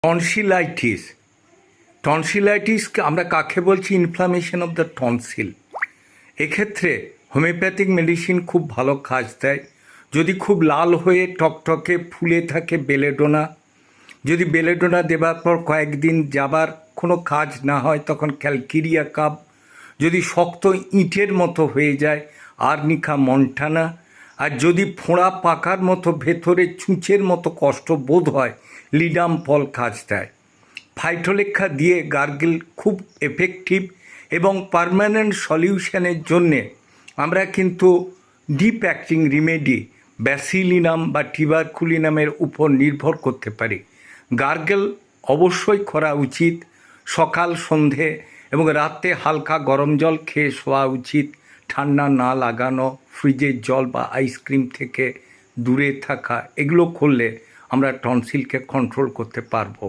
Tonsillitis. টনসিলাইটিসকে আমরা কাকে বলছি? Inflammation of the tonsil. এক্ষেত্রে হোমিওপ্যাথিক মেডিসিন খুব ভালো কাজ দেয়। যদি খুব লাল হয়ে টকটকে ফুলে থাকে বেলেডোনা, যদি বেলেডোনা দেবার পর কয়েকদিন যাবার কোনো কাজ না হয় তখন ক্যালকেরিয়া কাপ, যদি শক্ত ইঁটের মতো হয়ে যায় আর্নিকা মন্টানা, আর যদি ফোঁড়া পাকার মতো ভেতরে চুঁচের মতো কষ্ট বোধ হয় লিডাম পল কাজ দেয়। ফাইটোলেক্কা দিয়ে গার্গেল খুব এফেক্টিভ এবং পার্মানেন্ট সলিউশনের জন্যে আমরা কিন্তু ডিপ অ্যাক্টিং রিমেডি ব্যাসিলিনাম বা টিবারকুলিনামের উপর নির্ভর করতে পারি। গার্গেল অবশ্যই করা উচিত সকাল সন্ধে, এবং রাতে হালকা গরম জল খেয়ে শোয়া উচিত। ঠান্ডা না লাগানো, ফ্রিজের জল বা আইসক্রিম থেকে দূরে থাকা, এগুলো করলে আমরা টনসিলকে কন্ট্রোল করতে পারবো।